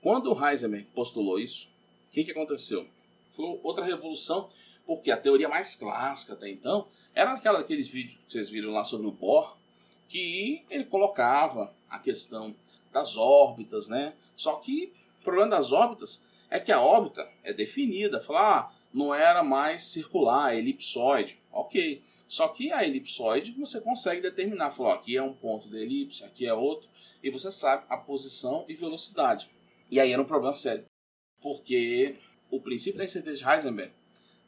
Quando o Heisenberg postulou isso, o que aconteceu? Foi outra revolução, porque a teoria mais clássica até então era aqueles vídeos que vocês viram lá sobre o Bohr, que ele colocava a questão das órbitas, né? Só que o problema das órbitas é que a órbita é definida, não era mais circular, é elipsoide, ok. Só que a elipsoide você consegue determinar, aqui é um ponto da elipse, aqui é outro, e você sabe a posição e velocidade. E aí era um problema sério, porque o princípio da incerteza de Heisenberg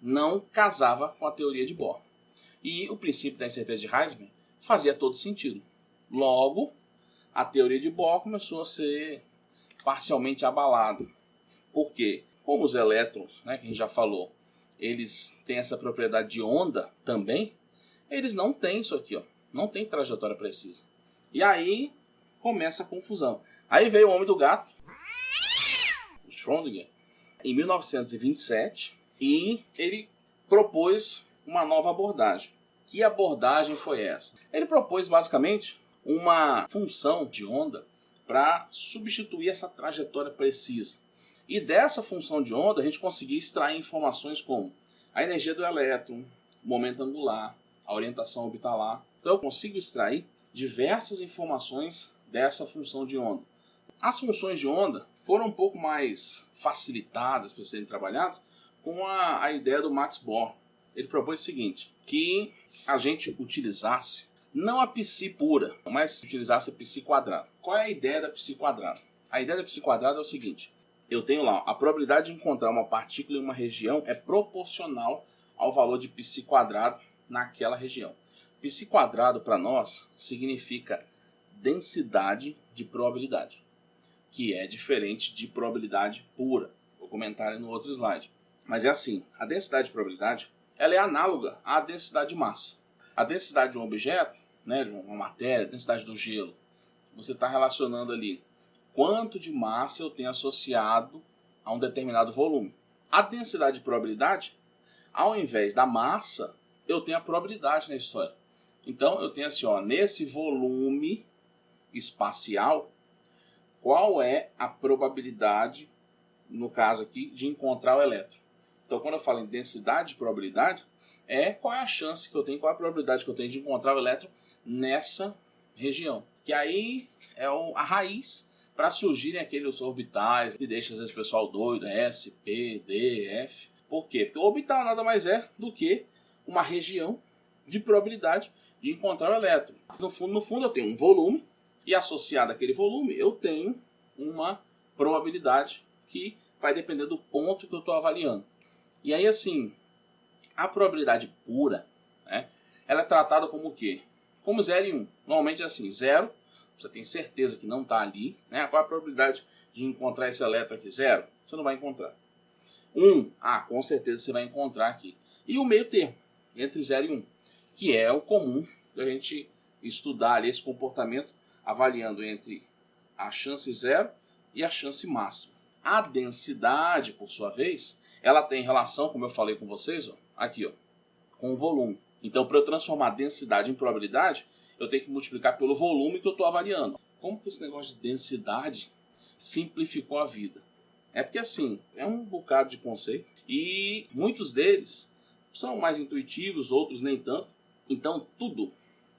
não casava com a teoria de Bohr. E o princípio da incerteza de Heisenberg fazia todo sentido. Logo, a teoria de Bohr começou a ser parcialmente abalada. Por quê? Como os elétrons, né, que a gente já falou, eles têm essa propriedade de onda também, eles não têm isso aqui, não tem trajetória precisa. E aí começa a confusão. Aí veio o homem do gato, Schrödinger, em 1927, e ele propôs uma nova abordagem. Que abordagem foi essa? Ele propôs basicamente uma função de onda para substituir essa trajetória precisa. E dessa função de onda a gente conseguia extrair informações como a energia do elétron, o momento angular, a orientação orbitalar. Então eu consigo extrair diversas informações dessa função de onda. As funções de onda foram um pouco mais facilitadas para serem trabalhadas com a ideia do Max Born. Ele propôs o seguinte, que a gente utilizasse não a π pura, mas utilizasse a π quadrada. Qual é a ideia da π quadrada? A ideia da π quadrada é o seguinte, eu tenho lá, a probabilidade de encontrar uma partícula em uma região é proporcional ao valor de π quadrado naquela região. Π quadrado para nós significa densidade de probabilidade, que é diferente de probabilidade pura. Vou comentar no outro slide. Mas é assim, a densidade de probabilidade ela é análoga à densidade de massa. A densidade de um objeto, né, de uma matéria, a densidade do gelo, você está relacionando ali quanto de massa eu tenho associado a um determinado volume. A densidade de probabilidade, ao invés da massa, eu tenho a probabilidade na história. Então eu tenho assim, nesse volume espacial, qual é a probabilidade, no caso aqui, de encontrar o elétron. Então quando eu falo em densidade de probabilidade, qual é a chance que eu tenho, qual é a probabilidade que eu tenho de encontrar o elétron nessa região. Que aí é a raiz para surgirem aqueles orbitais que deixam às vezes o pessoal doido, S, P, D, F. Por quê? Porque o orbital nada mais é do que uma região de probabilidade de encontrar o elétron. No fundo eu tenho um volume e associado àquele volume eu tenho uma probabilidade que vai depender do ponto que eu estou avaliando. E aí assim, a probabilidade pura, né, ela é tratada como o quê? Como 0 e 1. Normalmente é assim, 0, você tem certeza que não está ali, né? Qual é a probabilidade de encontrar esse elétron aqui? 0, você não vai encontrar. 1, com certeza você vai encontrar aqui. E o meio termo, entre 0 e 1, que é o comum da gente estudar ali esse comportamento, avaliando entre a chance 0 e a chance máxima. A densidade, por sua vez, ela tem relação, como eu falei com vocês, aqui, com o volume. Então, para eu transformar densidade em probabilidade, eu tenho que multiplicar pelo volume que eu estou avaliando. Como que esse negócio de densidade simplificou a vida? É porque assim, é um bocado de conceito e muitos deles são mais intuitivos, outros nem tanto. Então, tudo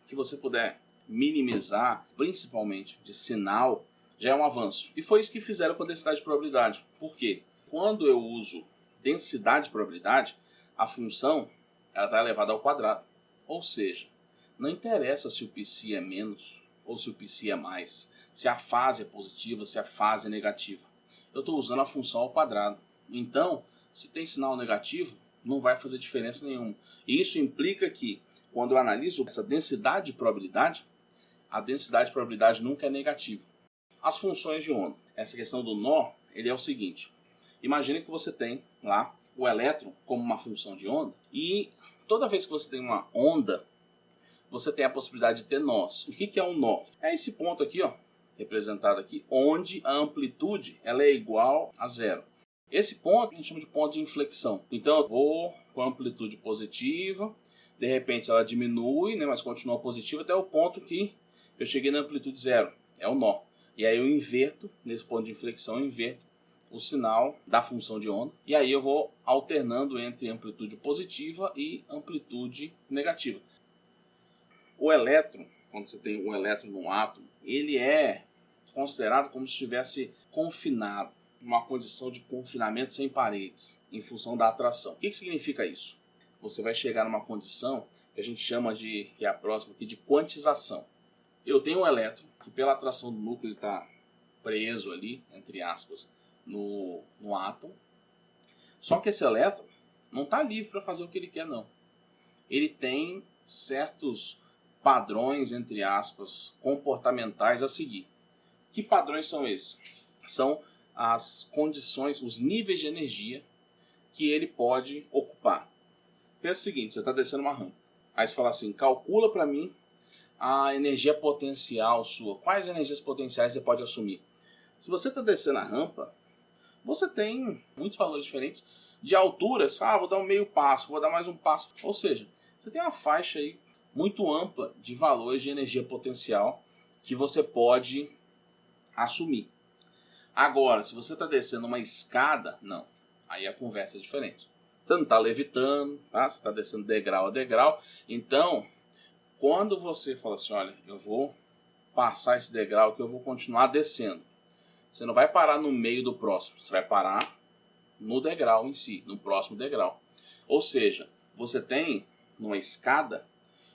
que você puder minimizar, principalmente de sinal, já é um avanço. E foi isso que fizeram com a densidade de probabilidade. Por quê? Quando eu uso densidade de probabilidade, a função está elevada ao quadrado. Ou seja, não interessa se o π é menos ou se o π é mais, se a fase é positiva, se a fase é negativa. Eu estou usando a função ao quadrado. Então, se tem sinal negativo, não vai fazer diferença nenhuma. E isso implica que, quando eu analiso essa densidade de probabilidade, a densidade de probabilidade nunca é negativa. As funções de onda. Essa questão do nó, ele é o seguinte. Imagine que você tem lá o elétron como uma função de onda e toda vez que você tem uma onda, você tem a possibilidade de ter nós. O que é um nó? É esse ponto aqui, representado aqui, onde a amplitude ela é igual a 0. Esse ponto a gente chama de ponto de inflexão. Então eu vou com a amplitude positiva, de repente ela diminui, né, mas continua positiva até o ponto que eu cheguei na amplitude 0. É o nó. E aí eu inverto, nesse ponto de inflexão, eu inverto o sinal da função de onda. E aí eu vou alternando entre amplitude positiva e amplitude negativa. O elétron, quando você tem um elétron num átomo, ele é considerado como se estivesse confinado, uma condição de confinamento sem paredes, em função da atração. O que significa isso? Você vai chegar numa condição que a gente chama de, que é a próxima aqui, de quantização. Eu tenho um elétron que pela atração do núcleo está preso ali, entre aspas, no átomo. Só que esse elétron não está livre para fazer o que ele quer, não. Ele tem certos padrões, entre aspas, comportamentais a seguir. Que padrões são esses? São as condições, os níveis de energia que ele pode ocupar. Pensa o seguinte, você está descendo uma rampa. Aí você fala assim, calcula para mim a energia potencial sua. Quais energias potenciais você pode assumir? Se você está descendo a rampa, você tem muitos valores diferentes de alturas. Vou dar um meio passo, vou dar mais um passo. Ou seja, você tem uma faixa aí muito ampla de valores de energia potencial que você pode assumir. Agora, se você está descendo uma escada, não. Aí a conversa é diferente. Você não está levitando, tá? Você está descendo degrau a degrau. Então, quando você fala assim, olha, eu vou passar esse degrau que eu vou continuar descendo. Você não vai parar no meio do próximo, você vai parar no degrau em si, no próximo degrau. Ou seja, você tem, numa escada,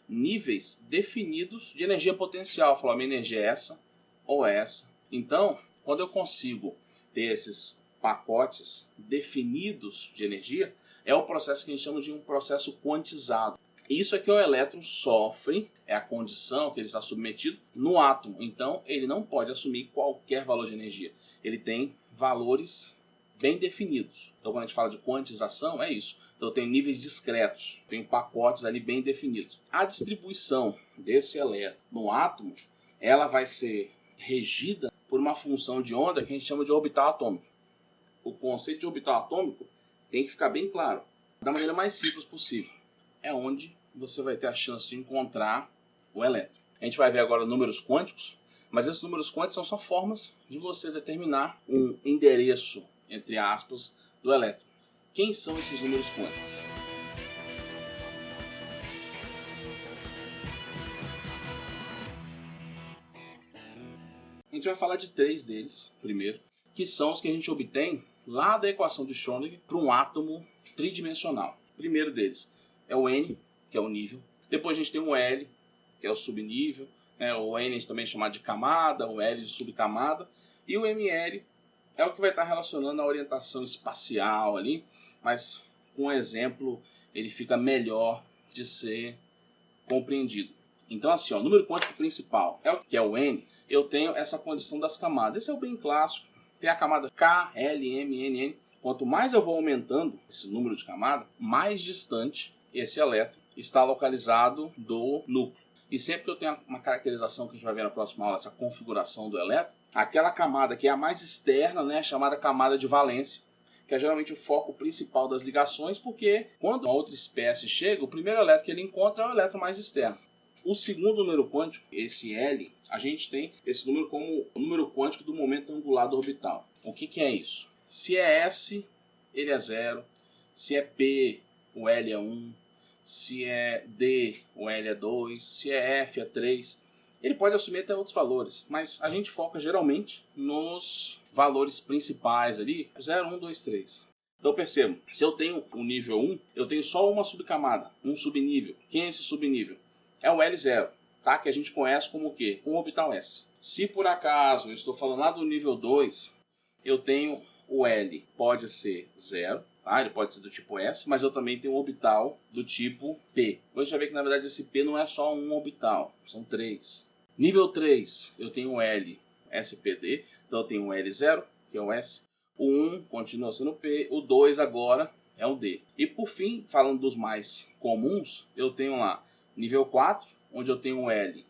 níveis definidos de energia potencial. Falou, a minha energia é essa ou essa. Então, quando eu consigo ter esses pacotes definidos de energia, é o processo que a gente chama de um processo quantizado. Isso é que o elétron sofre, é a condição que ele está submetido no átomo. Então, ele não pode assumir qualquer valor de energia. Ele tem valores bem definidos. Então, quando a gente fala de quantização, é isso. Então, eu tenho níveis discretos, tenho pacotes ali bem definidos. A distribuição desse elétron no átomo, ela vai ser regida por uma função de onda que a gente chama de orbital atômico. O conceito de orbital atômico tem que ficar bem claro, da maneira mais simples possível. É onde você vai ter a chance de encontrar o elétron. A gente vai ver agora números quânticos, mas esses números quânticos são só formas de você determinar um endereço, entre aspas, do elétron. Quem são esses números quânticos? A gente vai falar de 3 deles primeiro, que são os que a gente obtém lá da equação de Schrödinger para um átomo tridimensional. O primeiro deles é o N, que é o nível. Depois a gente tem o L, que é o subnível. O N a gente também chama de camada, o L de subcamada. E o ML é o que vai estar relacionando a orientação espacial ali, mas com um exemplo ele fica melhor de ser compreendido. Então assim, o número quântico principal é o que é o N. Eu tenho essa condição das camadas. Esse é o bem clássico. Tem a camada K, L, M, N, N. Quanto mais eu vou aumentando esse número de camada, mais distante esse elétron está localizado do núcleo. E sempre que eu tenho uma caracterização que a gente vai ver na próxima aula, essa configuração do elétron, aquela camada que é a mais externa, né, chamada camada de valência, que é geralmente o foco principal das ligações, porque quando uma outra espécie chega, o primeiro elétron que ele encontra é o elétron mais externo. O segundo número quântico, esse L, a gente tem esse número como o número quântico do momento angular do orbital. O que é isso? Se é S, ele é 0. Se é P, o L é 1. Se é D, o L é 2. Se é F, é 3. Ele pode assumir até outros valores, mas a gente foca geralmente nos valores principais ali, 0, 1, 2, 3. Então percebam, se eu tenho o nível 1, eu tenho só uma subcamada, um subnível. Quem é esse subnível? É o L0, tá? Que a gente conhece como o quê? Com o orbital S. Se por acaso eu estou falando lá do nível 2, eu tenho o L, pode ser 0, tá? Ele pode ser do tipo S, mas eu também tenho um orbital do tipo P. Você vai ver que na verdade esse P não é só um orbital, são 3. Nível 3, eu tenho o L, SPD, então eu tenho o L0, que é o S. O 1 continua sendo o P, o 2 agora é o D. E por fim, falando dos mais comuns, eu tenho lá nível 4, onde eu tenho o L,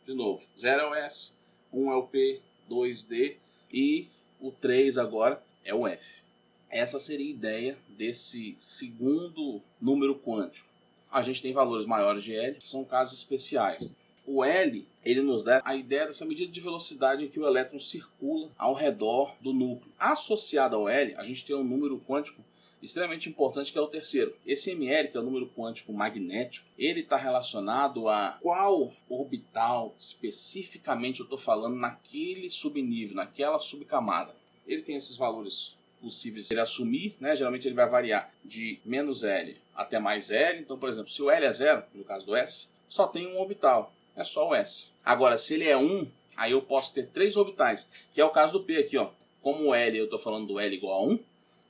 de novo, 0 é o S, 1 é o P, 2D e o 3 agora é o F. Essa seria a ideia desse segundo número quântico. A gente tem valores maiores de L, que são casos especiais. O L, ele nos dá a ideia dessa medida de velocidade em que o elétron circula ao redor do núcleo. Associado ao L, a gente tem um número quântico extremamente importante, que é o terceiro. Esse ml, que é o número quântico magnético, ele está relacionado a qual orbital especificamente eu estou falando naquele subnível, naquela subcamada. Ele tem esses valores possíveis de ele assumir, né? Geralmente ele vai variar de menos L até mais L. Então, por exemplo, se o L é 0, no caso do S, só tem um orbital, é só o S. Agora, se ele é 1, aí eu posso ter 3 orbitais, que é o caso do P aqui, ó. Como o L, eu estou falando do L igual a 1,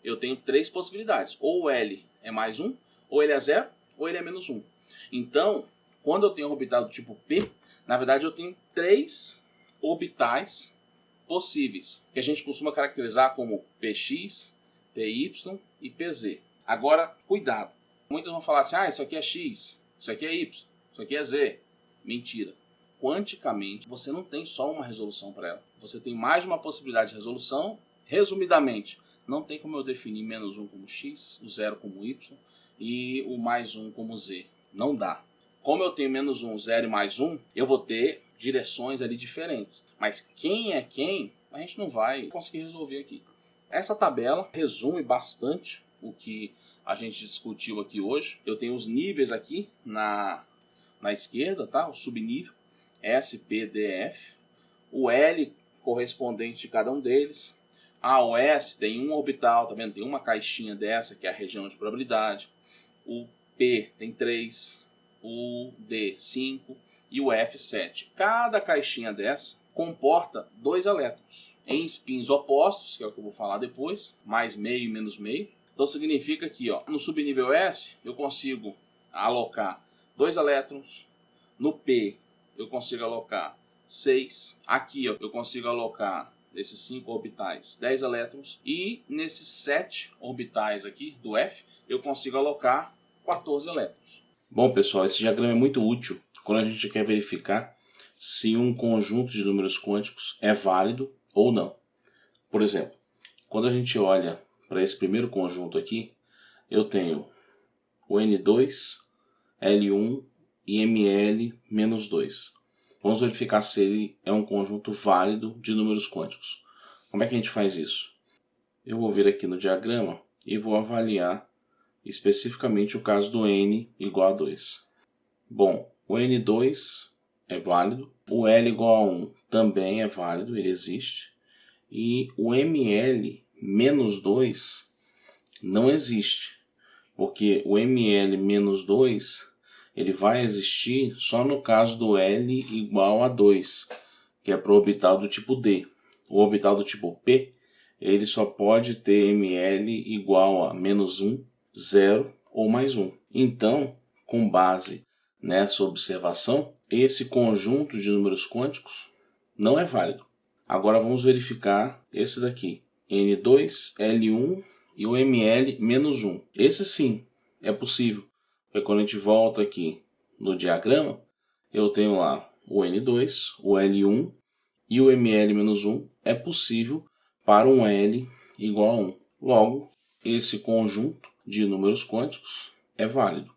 eu tenho 3 possibilidades. Ou o L é mais 1, ou ele é 0, ou ele é menos 1. Então, quando eu tenho um orbital do tipo P, na verdade eu tenho 3 orbitais possíveis, que a gente costuma caracterizar como Px, Py e Pz. Agora, cuidado. Muitos vão falar assim, isso aqui é X, isso aqui é Y, isso aqui é Z. Mentira. Quanticamente, você não tem só uma resolução para ela. Você tem mais de uma possibilidade de resolução. Resumidamente, não tem como eu definir menos 1 como X, o 0 como Y e o mais 1 como Z. Não dá. Como eu tenho menos 1, 0 e mais 1, eu vou ter direções ali diferentes. Mas quem é quem, a gente não vai conseguir resolver aqui. Essa tabela resume bastante o que a gente discutiu aqui hoje. Eu tenho os níveis aqui na esquerda, tá? O subnível, S, P, D, F. O L correspondente de cada um deles. O S tem um orbital, tá vendo? Tem uma caixinha dessa, que é a região de probabilidade. O P tem 3, o D 5 e o F 7. Cada caixinha dessa comporta 2 elétrons em spins opostos, que é o que eu vou falar depois, mais meio e menos meio. Então significa que no subnível S eu consigo alocar 2 elétrons, no P eu consigo alocar 6, aqui eu consigo alocar nesses 5 orbitais 10 elétrons e nesses 7 orbitais aqui do F eu consigo alocar 14 elétrons. Bom pessoal, esse diagrama é muito útil quando a gente quer verificar se um conjunto de números quânticos é válido ou não. Por exemplo, quando a gente olha para esse primeiro conjunto aqui, eu tenho o N2, L1 e Ml-2. Vamos verificar se ele é um conjunto válido de números quânticos. Como é que a gente faz isso? Eu vou vir aqui no diagrama e vou avaliar especificamente o caso do N igual a 2. Bom, o N2 é válido, o L igual a 1 também é válido, ele existe, e o Ml-2 não existe, porque o Ml-2 ele vai existir só no caso do L igual a 2, que é para o orbital do tipo D. O orbital do tipo P, ele só pode ter Ml igual a menos 1, 0 ou mais 1. Então, com base nessa observação, esse conjunto de números quânticos não é válido. Agora vamos verificar esse daqui, N2, L1 e o Ml-1. Esse sim é possível. Porque quando a gente volta aqui no diagrama, eu tenho lá o N2, o L1 e o Ml-1 é possível para um L igual a 1. Logo, esse conjunto de números quânticos é válido.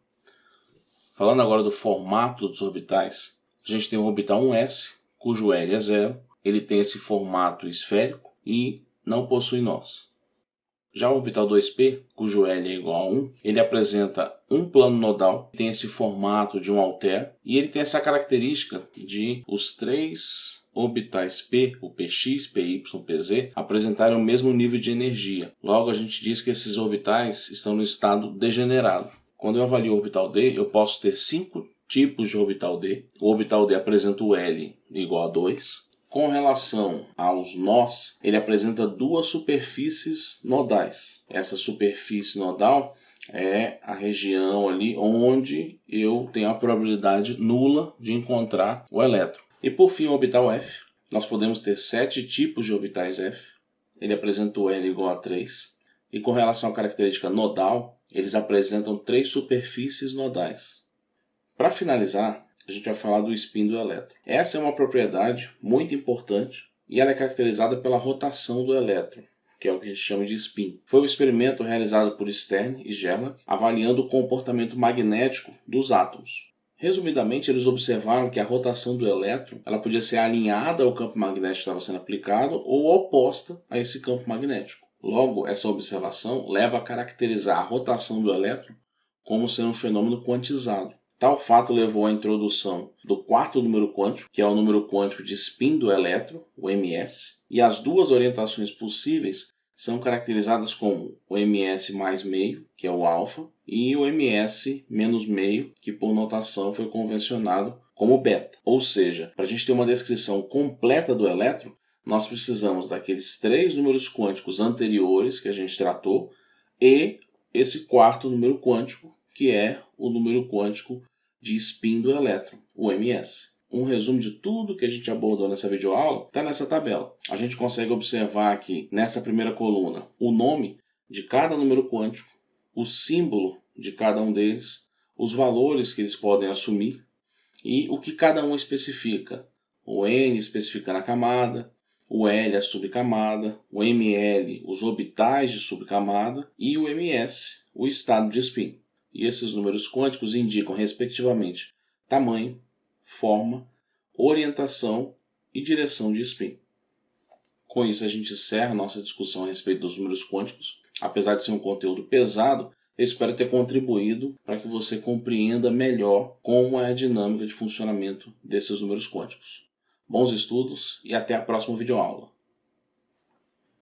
Falando agora do formato dos orbitais, a gente tem o orbital 1s, cujo L é 0, ele tem esse formato esférico e não possui nós. Já o orbital 2p, cujo L é igual a 1, ele apresenta um plano nodal, tem esse formato de um alter, e ele tem essa característica de os 3 orbitais P, o Px, Py, Pz, apresentarem o mesmo nível de energia. Logo, a gente diz que esses orbitais estão no estado degenerado. Quando eu avalio o orbital D, eu posso ter 5 tipos de orbital D. O orbital D apresenta o L igual a 2. Com relação aos nós, ele apresenta 2 superfícies nodais. Essa superfície nodal é a região ali onde eu tenho a probabilidade nula de encontrar o elétron. E por fim, o orbital F. Nós podemos ter 7 tipos de orbitais F. Ele apresenta o L igual a 3. E com relação à característica nodal, eles apresentam 3 superfícies nodais. Para finalizar, a gente vai falar do spin do elétron. Essa é uma propriedade muito importante e ela é caracterizada pela rotação do elétron, que é o que a gente chama de spin. Foi um experimento realizado por Stern e Gerlach, avaliando o comportamento magnético dos átomos. Resumidamente, eles observaram que a rotação do elétron ela podia ser alinhada ao campo magnético que estava sendo aplicado ou oposta a esse campo magnético. Logo, essa observação leva a caracterizar a rotação do elétron como sendo um fenômeno quantizado. Tal fato levou à introdução do quarto número quântico, que é o número quântico de spin do elétron, o ms, e as duas orientações possíveis são caracterizadas como o ms mais meio, que é o alfa, e o ms menos meio, que por notação foi convencionado como beta. Ou seja, para a gente ter uma descrição completa do elétron, nós precisamos daqueles três números quânticos anteriores que a gente tratou e esse quarto número quântico, que é o número quântico de spin do elétron, o ms. Um resumo de tudo que a gente abordou nessa videoaula está nessa tabela. A gente consegue observar aqui, nessa primeira coluna, o nome de cada número quântico, o símbolo de cada um deles, os valores que eles podem assumir e o que cada um especifica. O N especificando a camada, o L a subcamada, o Ml os orbitais de subcamada e o Ms o estado de spin. E esses números quânticos indicam, respectivamente, tamanho, forma, orientação e direção de spin. Com isso, a gente encerra nossa discussão a respeito dos números quânticos. Apesar de ser um conteúdo pesado, eu espero ter contribuído para que você compreenda melhor como é a dinâmica de funcionamento desses números quânticos. Bons estudos e até a próxima videoaula.